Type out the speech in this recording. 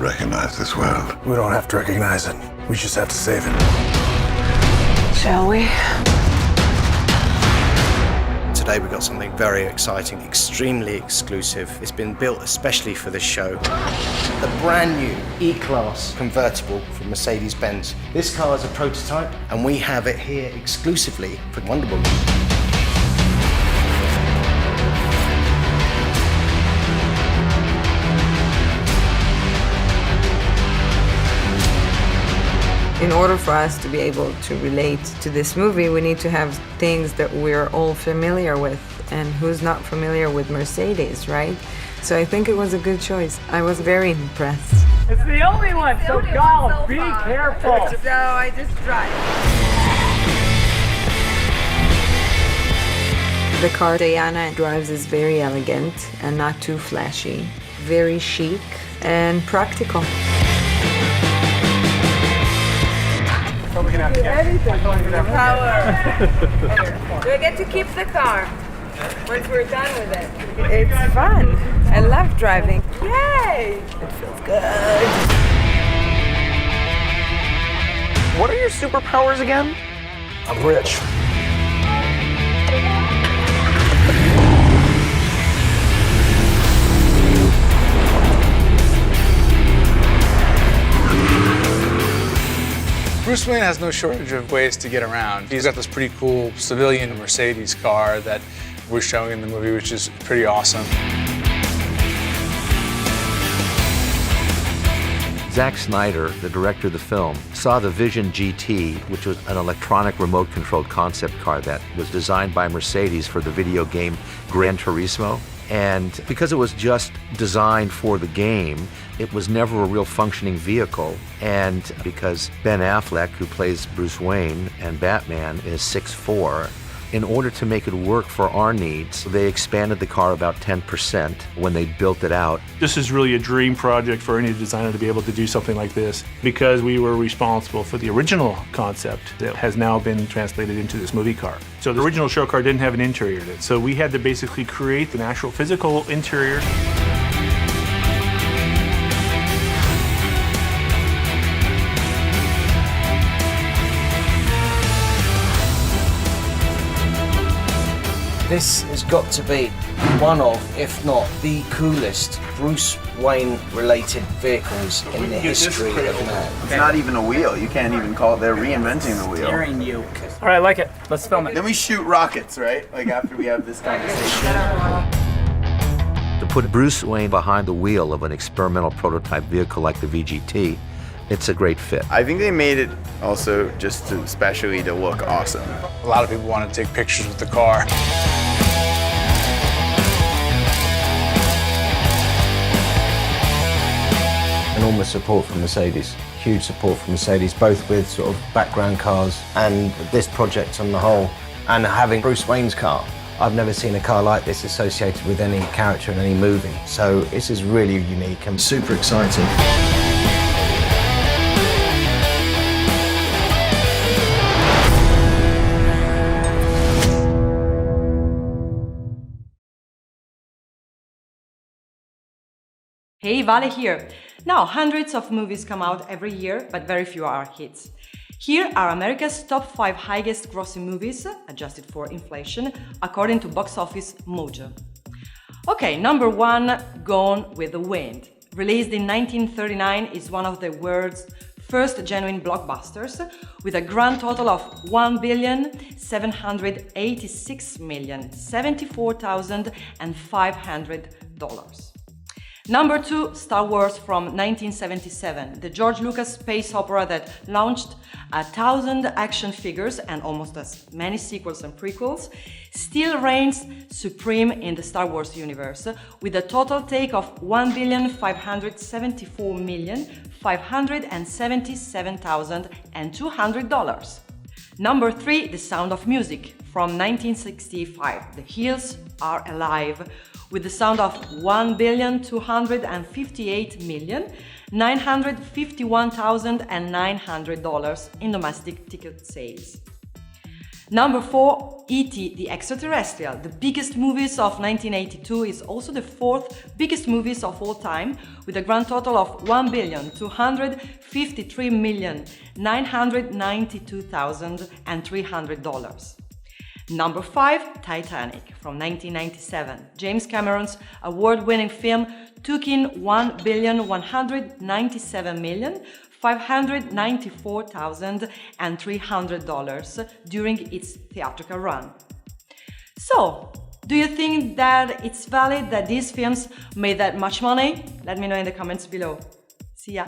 recognize this world. We don't have to recognize it. We just have to save it. Shall we? Today we've got something very exciting, extremely exclusive. It's been built especially for this show. The brand new E-Class convertible from Mercedes-Benz. This car is a prototype and we have it here exclusively for Wonder Woman. In order for us to be able to relate to this movie, we need to have things that we're all familiar with. And who's not familiar with Mercedes, right? So I think it was a good choice. I was very impressed. It's the only one, so golf, be careful. So I just drive. The car Diana drives is very elegant and not too flashy. Very chic and practical. Power. Do I get to keep the car once we're done with it? It's fun. I love driving. Yay! It feels good. What are your superpowers again? I'm rich. Bruce Wayne has no shortage of ways to get around. He's got this pretty cool civilian Mercedes car that we're showing in the movie, which is pretty awesome. Zack Snyder, the director of the film, saw the Vision GT, which was an electronic remote-controlled concept car that was designed by Mercedes for the video game Gran Turismo. And because it was just designed for the game, it was never a real functioning vehicle. And because Ben Affleck, who plays Bruce Wayne and Batman, is 6'4", in order to make it work for our needs, they expanded the car about 10% when they built it out. This is really a dream project for any designer to be able to do something like this, because we were responsible for the original concept that has now been translated into this movie car. So the original show car didn't have an interior in it, so we had to basically create an actual physical interior. This has got to be one of, if not the coolest Bruce Wayne-related vehicles in the history of man. It's not even a wheel. You can't even call it. They're reinventing the wheel. Steering you. All right, I like it. Let's film it. Then we shoot rockets, right? Like after we have this conversation. To put Bruce Wayne behind the wheel of an experimental prototype vehicle like the VGT, it's a great fit. I think they made it also just especially to look awesome. A lot of people want to take pictures with the car. Enormous support from Mercedes, huge support from Mercedes, both with sort of background cars and this project on the whole. And having Bruce Wayne's car, I've never seen a car like this associated with any character in any movie. So this is really unique and super exciting. Hey, Vale here. Now, hundreds of movies come out every year, but very few are hits. Here are America's top 5 highest grossing movies, adjusted for inflation, according to Box Office Mojo. Okay, number 1, Gone with the Wind. Released in 1939, is one of the world's first genuine blockbusters, with a grand total of $1,786,074,500. Number 2, Star Wars from 1977, the George Lucas space opera that launched 1,000 action figures and almost as many sequels and prequels, still reigns supreme in the Star Wars universe, with a total take of $1,574,577,200. Number 3, The Sound of Music from 1965, The Hills Are Alive, with the sound of $1,258,951,900 in domestic ticket sales. Number 4, E.T. the Extra-Terrestrial, the biggest movies of 1982, is also the 4th biggest movies of all time, with a grand total of $1,253,992,300. Number 5, Titanic, from 1997. James Cameron's award-winning film took in $1,197,594,300 during its theatrical run. So, do you think that it's valid that these films made that much money? Let me know in the comments below. See ya!